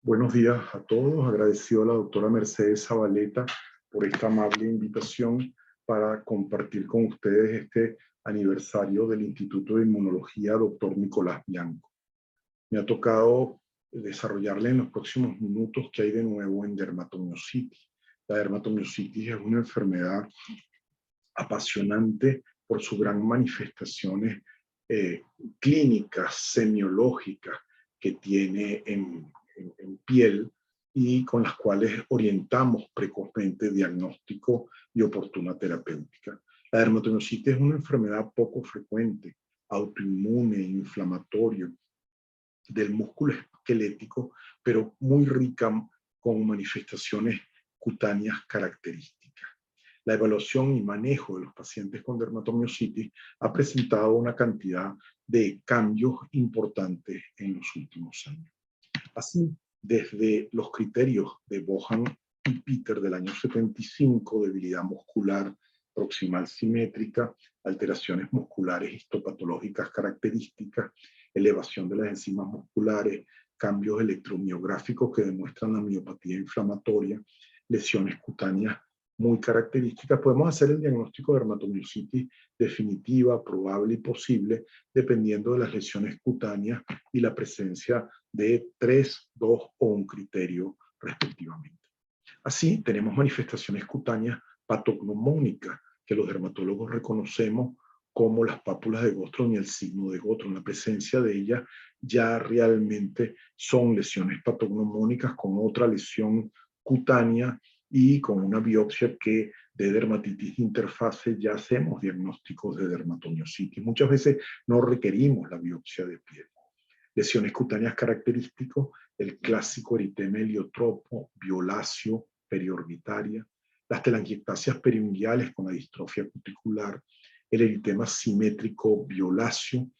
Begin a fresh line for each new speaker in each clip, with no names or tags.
Buenos días a todos. Agradecido a la doctora Mercedes Zabaleta por esta amable invitación para compartir con ustedes este aniversario del Instituto de Inmunología Dr. Nicolás Bianco. Me ha tocado desarrollarle en los próximos minutos qué hay de nuevo en dermatomiositis. La dermatomiositis es una enfermedad apasionante por sus gran manifestaciones clínicas, semiológicas que tiene en piel y con las cuales orientamos precozmente diagnóstico y oportuna terapéutica. La dermatomiositis es una enfermedad poco frecuente, autoinmune, inflamatorio, del músculo esquelético, pero muy rica con manifestaciones cutáneas características. La evaluación y manejo de los pacientes con dermatomiositis ha presentado una cantidad de cambios importantes en los últimos años. Así, desde los criterios de Bohan y Peter del año 75, debilidad muscular proximal simétrica, alteraciones musculares histopatológicas características, elevación de las enzimas musculares, cambios electromiográficos que demuestran la miopatía inflamatoria, lesiones cutáneas muy características, podemos hacer el diagnóstico de dermatomiositis definitiva, probable y posible, dependiendo de las lesiones cutáneas y la presencia de 3, 2 o un criterio respectivamente. Así, tenemos manifestaciones cutáneas patognomónicas que los dermatólogos reconocemos como las pápulas de Gottron y el signo de Gottron. La presencia de ellas ya realmente son lesiones patognomónicas con otra lesión cutánea y con una biopsia que de dermatitis de interfase ya hacemos diagnósticos de dermatomiositis. Muchas veces no requerimos la biopsia de piel. Lesiones cutáneas característicos, el clásico eritema heliotropo, violáceo, periorbitaria, las telangiectasias periunguiales con la distrofia cuticular, el eritema simétrico violáceo,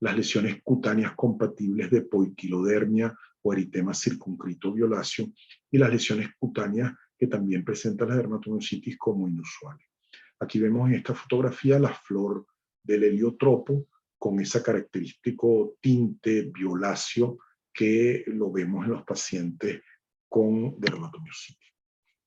las lesiones cutáneas compatibles de poiquilodermia o eritema circunscrito violáceo y las lesiones cutáneas que también presentan la dermatomiositis como inusuales. Aquí vemos en esta fotografía la flor del heliotropo con ese característico tinte violáceo que lo vemos en los pacientes con dermatomiositis.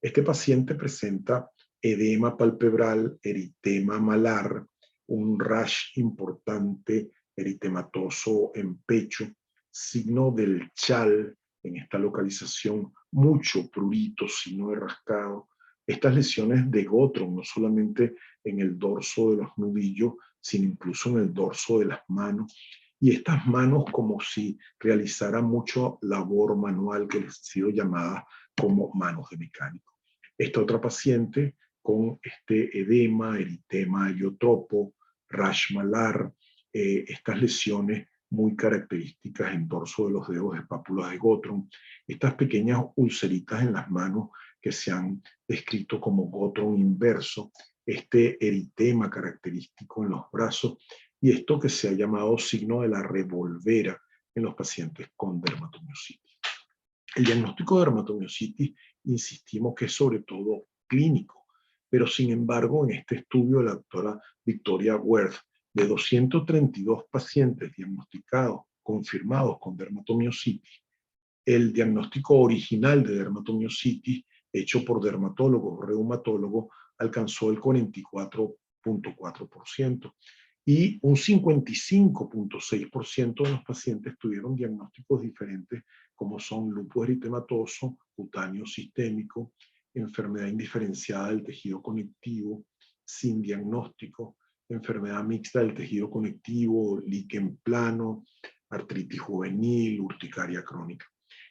Este paciente presenta edema palpebral, eritema malar, un rash importante eritematoso en pecho, signo del chal en esta localización, mucho prurito, signo de rascado. Estas lesiones de Gottron, no solamente en el dorso de los nudillos, sino incluso en el dorso de las manos. Y estas manos como si realizaran mucho labor manual que les ha sido llamada como manos de mecánico. Esta otra paciente con este edema, eritema heliotropo, rash malar, estas lesiones muy características en dorso de los dedos de pápulas de Gottron, estas pequeñas ulceritas en las manos que se han descrito como Gottron inverso, este eritema característico en los brazos y esto que se ha llamado signo de la revolvera en los pacientes con dermatomiositis. El diagnóstico de dermatomiositis, insistimos que es sobre todo clínico, pero sin embargo en este estudio de la doctora Victoria Werth, de 232 pacientes diagnosticados, confirmados con dermatomiositis, el diagnóstico original de dermatomiositis, hecho por dermatólogos o reumatólogos, alcanzó el 44.4% y un 55.6% de los pacientes tuvieron diagnósticos diferentes como son lupus eritematoso, cutáneo sistémico, enfermedad indiferenciada del tejido conectivo, sin diagnóstico, enfermedad mixta del tejido conectivo, líquen plano, artritis juvenil, urticaria crónica.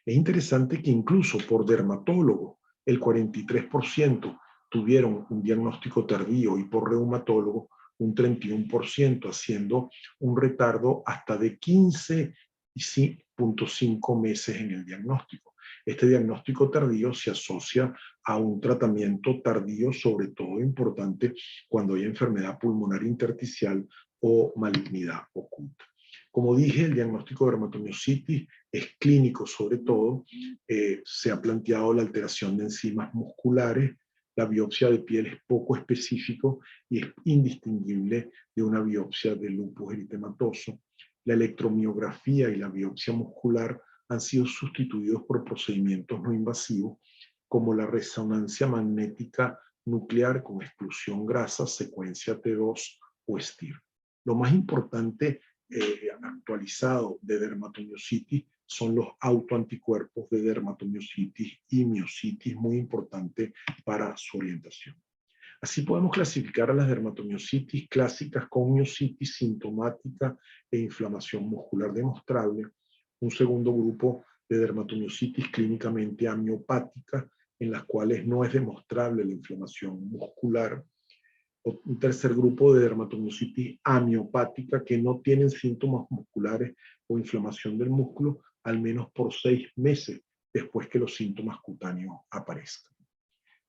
Es interesante que incluso por dermatólogo, el 43% tuvieron un diagnóstico tardío y por reumatólogo un 31%, haciendo un retardo hasta de 15.5 meses en el diagnóstico. Este diagnóstico tardío se asocia a un tratamiento tardío, sobre todo importante cuando hay enfermedad pulmonar intersticial o malignidad oculta. Como dije, el diagnóstico de dermatomiositis es clínico sobre todo. Se ha planteado la alteración de enzimas musculares. La biopsia de piel es poco específico y es indistinguible de una biopsia de lupus eritematoso. La electromiografía y la biopsia muscular han sido sustituidos por procedimientos no invasivos como la resonancia magnética nuclear con exclusión grasa, secuencia T2 o STIR. Lo más importante actualizado de dermatomiositis son los autoanticuerpos de dermatomiositis y miositis, muy importante para su orientación. Así podemos clasificar a las dermatomiositis clásicas con miositis sintomática e inflamación muscular demostrable, un segundo grupo de dermatomiositis clínicamente amiopática, en las cuales no es demostrable la inflamación muscular, un tercer grupo de dermatomiositis amiopática que no tienen síntomas musculares o inflamación del músculo al menos por 6 meses después que los síntomas cutáneos aparezcan.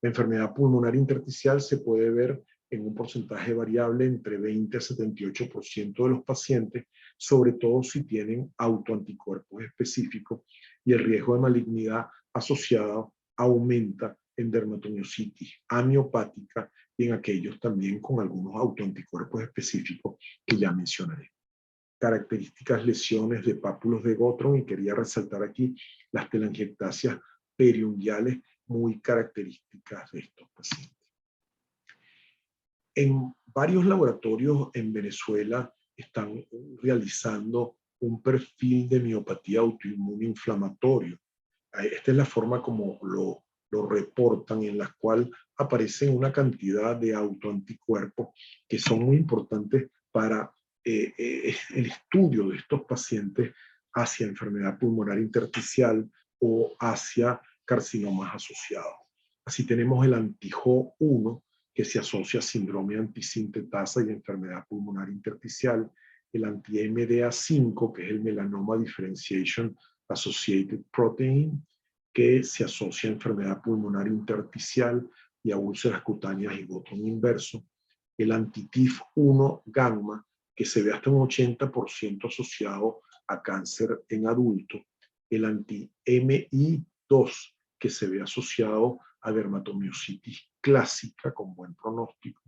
La enfermedad pulmonar intersticial se puede ver en un porcentaje variable entre 20 a 78% de los pacientes, sobre todo si tienen autoanticuerpos específicos, y el riesgo de malignidad asociado aumenta en dermatomiositis amiopática y en aquellos también con algunos autoanticuerpos específicos que ya mencionaré. Características lesiones de pápulos de Gottron, y quería resaltar aquí las telangiectasias periunguales muy características de estos pacientes. En varios laboratorios en Venezuela están realizando un perfil de miopatía autoinmune inflamatorio. Esta es la forma como lo reportan, en la cual aparecen una cantidad de autoanticuerpos que son muy importantes para el estudio de estos pacientes hacia enfermedad pulmonar intersticial o hacia carcinomas asociados. Así tenemos el anti-JO1, que se asocia a síndrome antisintetasa y enfermedad pulmonar intersticial, el anti-MDA5, que es el Melanoma Differentiation Associated Protein, que se asocia a enfermedad pulmonar intersticial y a úlceras cutáneas y Gottron inverso, el anti-TIF1 gamma, que se ve hasta un 80% asociado a cáncer en adultos, el anti-MI2, que se ve asociado a dermatomiositis clásica con buen pronóstico,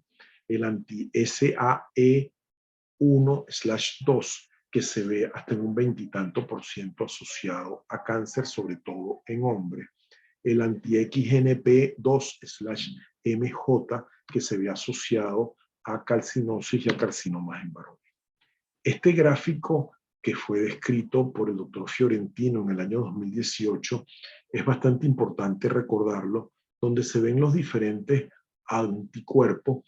el anti-SAE1/2, que se ve hasta en un 20 y tanto por ciento asociado a cáncer, sobre todo en hombres, el anti-XNP2/MJ, que se ve asociado a calcinosis y a carcinomas en varones. Este gráfico, que fue descrito por el doctor Fiorentino en el año 2018, es bastante importante recordarlo, donde se ven los diferentes anticuerpos,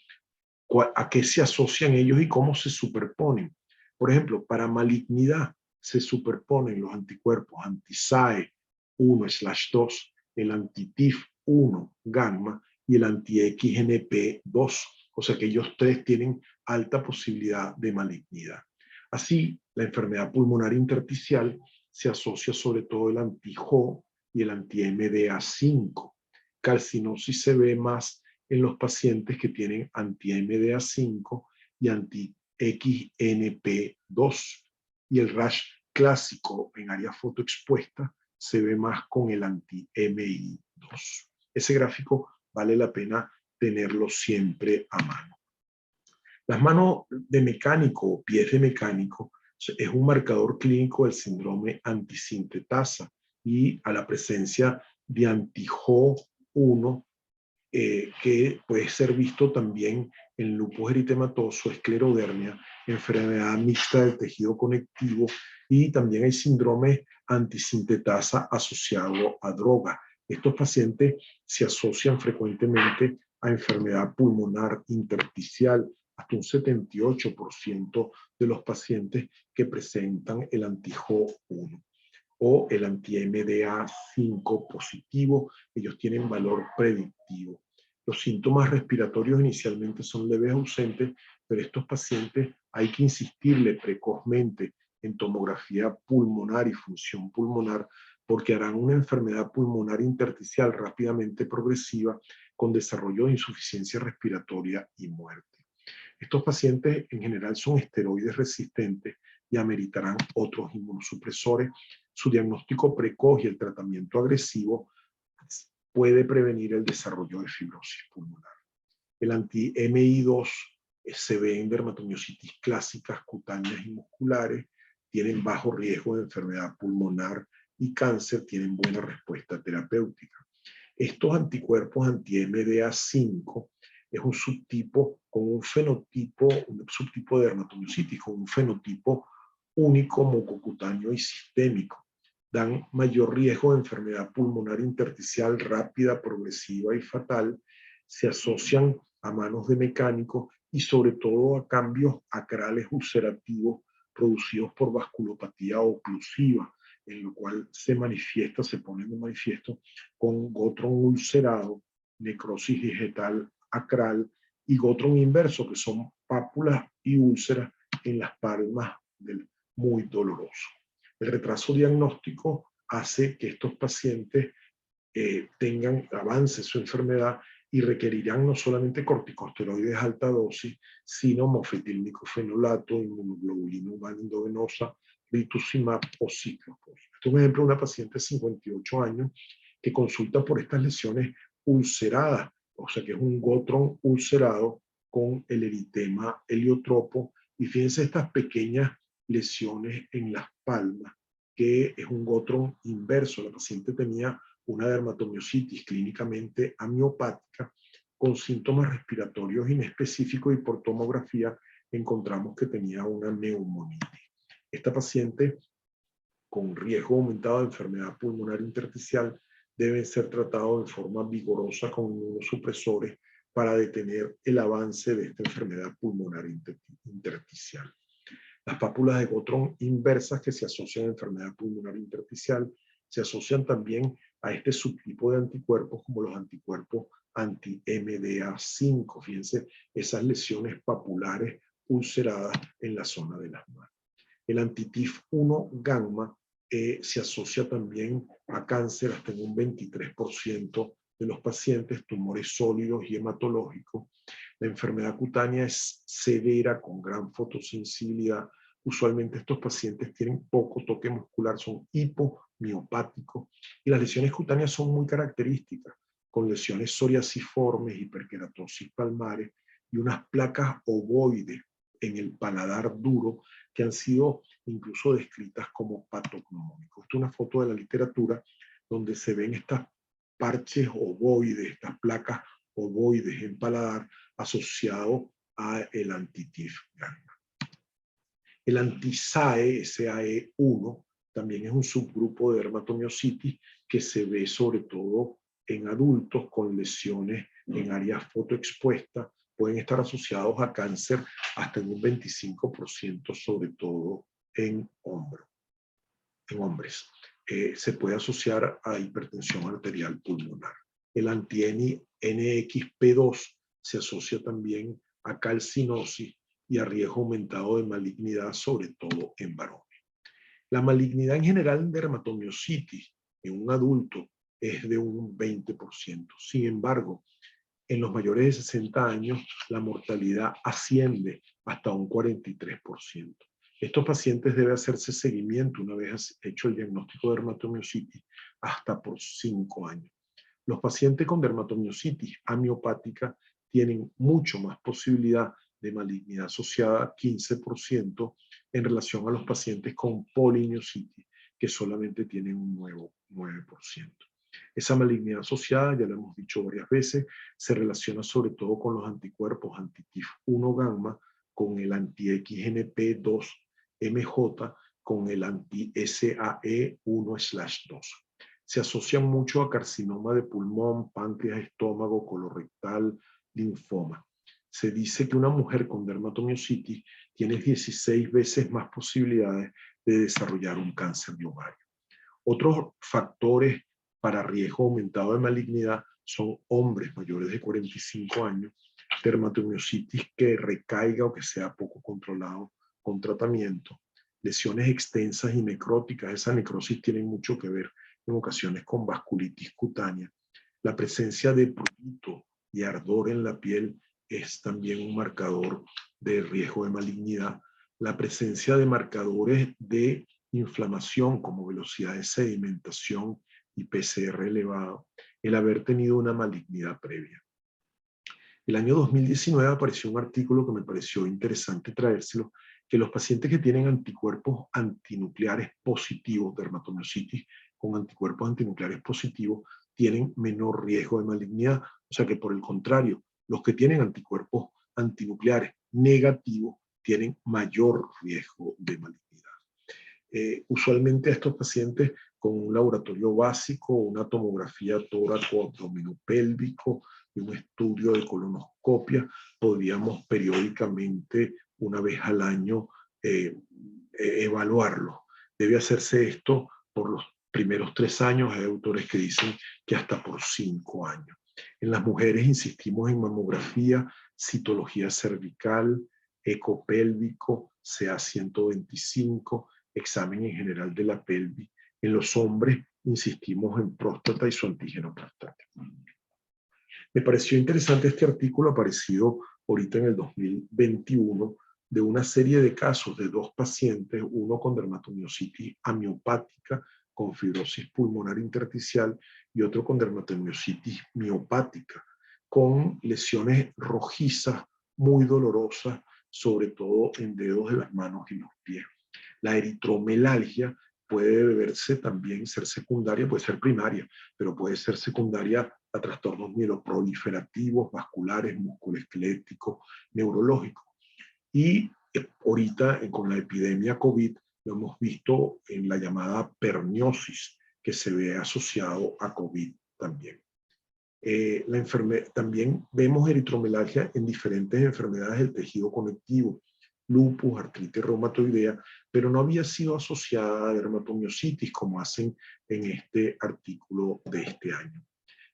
a qué se asocian ellos y cómo se superponen. Por ejemplo, para malignidad se superponen los anticuerpos anti-SAE1/2, el anti-TIF1 gamma y el anti-XNP2. O sea que ellos tres tienen alta posibilidad de malignidad. Así, la enfermedad pulmonar intersticial se asocia sobre todo el anti-JO y el anti-MDA5. Carcinosis se ve más en los pacientes que tienen anti-MDA5 y anti-XNP2. Y el rash clásico en área fotoexpuesta se ve más con el anti-MI2. Ese gráfico vale la pena tenerlo siempre a mano. Las manos de mecánico o pies de mecánico es un marcador clínico del síndrome antisintetasa y a la presencia de anti-JO1, que puede ser visto también en lupus eritematoso, esclerodermia, enfermedad mixta del tejido conectivo, y también hay síndrome antisintetasa asociado a droga. Estos pacientes se asocian frecuentemente a enfermedad pulmonar intersticial, hasta un 78% de los pacientes que presentan el anti-JO1 o el anti-MDA5 positivo. Ellos tienen valor predictivo. Los síntomas respiratorios inicialmente son leves ausentes, pero estos pacientes hay que insistirle precozmente en tomografía pulmonar y función pulmonar, porque harán una enfermedad pulmonar intersticial rápidamente progresiva con desarrollo de insuficiencia respiratoria y muerte. Estos pacientes en general son esteroides resistentes y ameritarán otros inmunosupresores. Su diagnóstico precoz y el tratamiento agresivo puede prevenir el desarrollo de fibrosis pulmonar. El anti-MI2 se ve en dermatomiositis clásicas, cutáneas y musculares, tienen bajo riesgo de enfermedad pulmonar y cáncer tienen buena respuesta terapéutica. Estos anticuerpos anti-MDA5 es un subtipo con un subtipo de dermatomiositis, con un fenotipo único, mucocutáneo y sistémico. Dan mayor riesgo de enfermedad pulmonar intersticial rápida, progresiva y fatal. Se asocian a manos de mecánicos y sobre todo a cambios acrales ulcerativos producidos por vasculopatía oclusiva, en lo cual se pone de manifiesto con gotron ulcerado, necrosis digital acral y gotron inverso, que son pápulas y úlceras en las palmas del muy doloroso. El retraso diagnóstico hace que estos pacientes avance su enfermedad y requerirán no solamente corticosteroides de alta dosis, sino mofetilmicofenolato, inmunoglobulina humana endovenosa, rituximab o ciclopor. Este es un ejemplo de una paciente de 58 años que consulta por estas lesiones ulceradas, o sea que es un gotron ulcerado con el eritema heliotropo. Y fíjense estas pequeñas lesiones en las palmas, que es un gotron inverso. La paciente tenía una dermatomiositis clínicamente amiopática con síntomas respiratorios inespecíficos y por tomografía encontramos que tenía una neumonitis. Esta paciente con riesgo aumentado de enfermedad pulmonar intersticial debe ser tratado de forma vigorosa con inmunosupresores para detener el avance de esta enfermedad pulmonar intersticial. Las pápulas de gotron inversas que se asocian a enfermedad pulmonar intersticial se asocian también a este subtipo de anticuerpos como los anticuerpos anti-MDA5. Fíjense esas lesiones papulares ulceradas en la zona de las manos. El anti-TIF1 gamma se asocia también a cáncer hasta en un 23% de los pacientes, tumores sólidos y hematológicos. La enfermedad cutánea es severa con gran fotosensibilidad. Usualmente estos pacientes tienen poco toque muscular, son hipomiopáticos y las lesiones cutáneas son muy características, con lesiones psoriasiformes, hiperkeratosis palmares y unas placas ovoides en el paladar duro que han sido incluso descritas como patognomónicos. Esta es una foto de la literatura donde se ven estas parches ovoides, estas placas ovoides en paladar asociado a el anti-TIF gamma. El anti-SAE, SAE1, también es un subgrupo de dermatomiositis que se ve sobre todo en adultos con lesiones en áreas fotoexpuestas. Pueden estar asociados a cáncer hasta en un 25%, sobre todo en hombres. Se puede asociar a hipertensión arterial pulmonar. El anti-NXP2 se asocia también a calcinosis y a riesgo aumentado de malignidad, sobre todo en varones. La malignidad en general en dermatomiositis en un adulto es de un 20%. Sin embargo, en los mayores de 60 años, la mortalidad asciende hasta un 43%. Estos pacientes deben hacerse seguimiento una vez hecho el diagnóstico de dermatomiositis hasta por 5 años. Los pacientes con dermatomiositis amiopática tienen mucho más posibilidad de malignidad asociada, 15%, en relación a los pacientes con polimiositis, que solamente tienen un 9%. Esa malignidad asociada, ya lo hemos dicho varias veces, se relaciona sobre todo con los anticuerpos anti-TIF1 gamma, con el anti-XNP2-MJ, con el anti-SAE1/2. Se asocian mucho a carcinoma de pulmón, páncreas, estómago, colorectal, linfoma. Se dice que una mujer con dermatomiositis tiene 16 veces más posibilidades de desarrollar un cáncer de ovario. Otros factores para riesgo aumentado de malignidad son hombres mayores de 45 años, dermatomiositis que recaiga o que sea poco controlado con tratamiento, lesiones extensas y necróticas. Esa necrosis tiene mucho que ver en ocasiones con vasculitis cutánea. La presencia de prurito y ardor en la piel es también un marcador de riesgo de malignidad. La presencia de marcadores de inflamación como velocidad de sedimentación y PCR elevado, el haber tenido una malignidad previa. El año 2019 apareció un artículo que me pareció interesante traérselo, que los pacientes que tienen anticuerpos antinucleares positivos, dermatomiositis con anticuerpos antinucleares positivos, tienen menor riesgo de malignidad. O sea que por el contrario, los que tienen anticuerpos antinucleares negativos tienen mayor riesgo de malignidad. Usualmente a estos pacientes con un laboratorio básico, una tomografía tóraco-abdominopélvico y un estudio de colonoscopia, podríamos periódicamente, una vez al año, evaluarlo. Debe hacerse esto por los primeros 3 años. Hay autores que dicen que hasta por 5 años. En las mujeres insistimos en mamografía, citología cervical, ecopélvico, CA125, examen en general de la pelvis. En los hombres insistimos en próstata y su antígeno prostático. Me pareció interesante este artículo aparecido ahorita en el 2021 de una serie de casos de 2 pacientes, uno con dermatomiositis amiopática con fibrosis pulmonar intersticial y otro con dermatomiositis miopática con lesiones rojizas muy dolorosas, sobre todo en dedos de las manos y los pies. La eritromelalgia puede verse también, ser secundaria, puede ser primaria, pero puede ser secundaria a trastornos mieloproliferativos, vasculares, musculoesqueléticos, neurológicos. Y ahorita con la epidemia COVID lo hemos visto en la llamada perniosis, que se ve asociado a COVID también. También vemos eritromelalgia en diferentes enfermedades del tejido conectivo, lupus, artritis reumatoidea, pero no había sido asociada a dermatomiositis como hacen en este artículo de este año.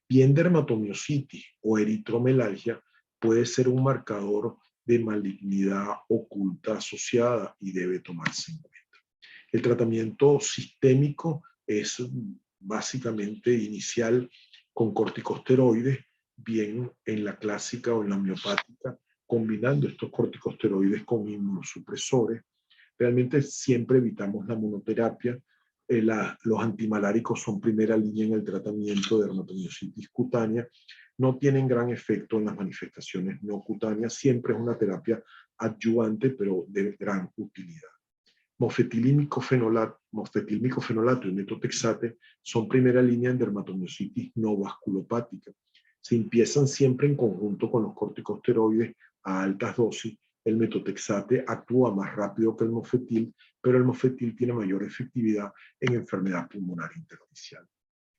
Bien, dermatomiositis o eritromelalgia puede ser un marcador de malignidad oculta asociada y debe tomarse en cuenta. El tratamiento sistémico es básicamente inicial con corticosteroides, bien en la clásica o en la miopática, combinando estos corticosteroides con inmunosupresores. Realmente siempre evitamos la monoterapia. Los antimaláricos son primera línea en el tratamiento de dermatomiositis cutánea. No tienen gran efecto en las manifestaciones no cutáneas. Siempre es una terapia adyuvante, pero de gran utilidad. Mofetil micofenolato y metotrexate son primera línea en dermatomiositis no vasculopática. Se empiezan siempre en conjunto con los corticosteroides a altas dosis. El metotrexate actúa más rápido que el mofetil, pero el mofetil tiene mayor efectividad en enfermedad pulmonar intersticial.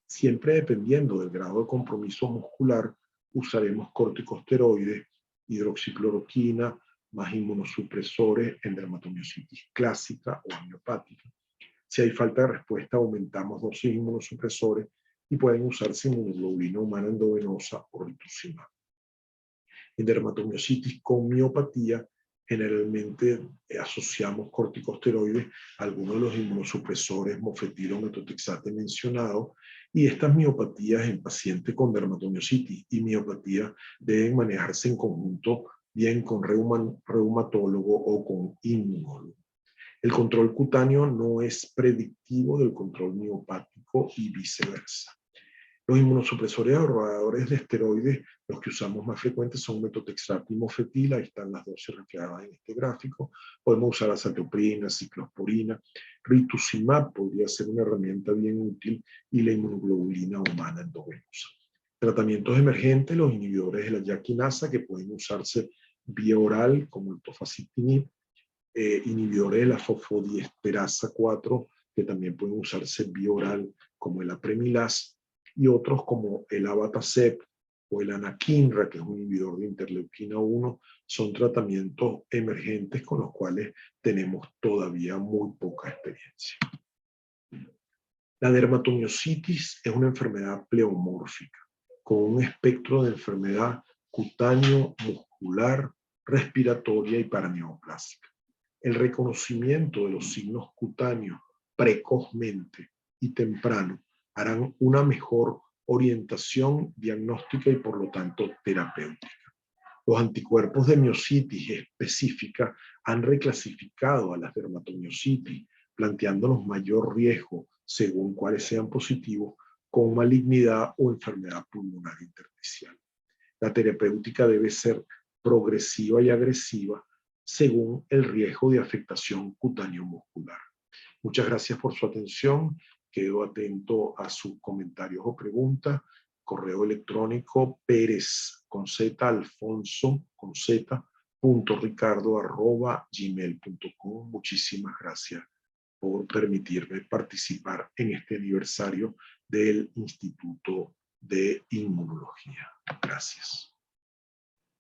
Siempre dependiendo del grado de compromiso muscular, usaremos corticosteroides, hidroxicloroquina, más inmunosupresores en dermatomiositis clásica o amiopática. Si hay falta de respuesta, aumentamos dosis de inmunosupresores y pueden usarse inmunoglobulina humana endovenosa o rituximab. En dermatomiositis con miopatía, generalmente asociamos corticosteroides a algunos de los inmunosupresores mofetil o metotrexate mencionados, y estas miopatías en pacientes con dermatomiositis y miopatía deben manejarse en conjunto, bien con reumatólogo o con inmunólogo. El control cutáneo no es predictivo del control miopático y viceversa. Los inmunosupresores ahorradores de esteroides, los que usamos más frecuentes son metotrexate y mofetil. Ahí están las dosis reflejadas en este gráfico. Podemos usar azatioprina, ciclosporina. Rituximab podría ser una herramienta bien útil, y la inmunoglobulina humana endovenosa. Tratamientos emergentes, los inhibidores de la JAK quinasa, que pueden usarse vía oral, como el tofacitinib, inhibidores de la fosfodiesterasa 4, que también pueden usarse vía oral, como el apremilast, y otros como el abatacept o el anakinra, que es un inhibidor de interleuquina 1, son tratamientos emergentes con los cuales tenemos todavía muy poca experiencia. La dermatomiositis es una enfermedad pleomórfica, con un espectro de enfermedad cutáneo, muscular, respiratoria y paraneoplásica. El reconocimiento de los signos cutáneos precozmente y temprano harán una mejor orientación diagnóstica y por lo tanto terapéutica. Los anticuerpos de miositis específica han reclasificado a las dermatomiositis, planteándonos mayor riesgo según cuáles sean positivos, con malignidad o enfermedad pulmonar intersticial. La terapéutica debe ser progresiva y agresiva, según el riesgo de afectación cutáneo muscular. Muchas gracias por su atención. Quedo atento a sus comentarios o preguntas. Correo electrónico Pérez con Z, Alfonso con Z, .ricardo@gmail.com. Muchísimas gracias por permitirme participar en este aniversario del Instituto de Inmunología. Gracias.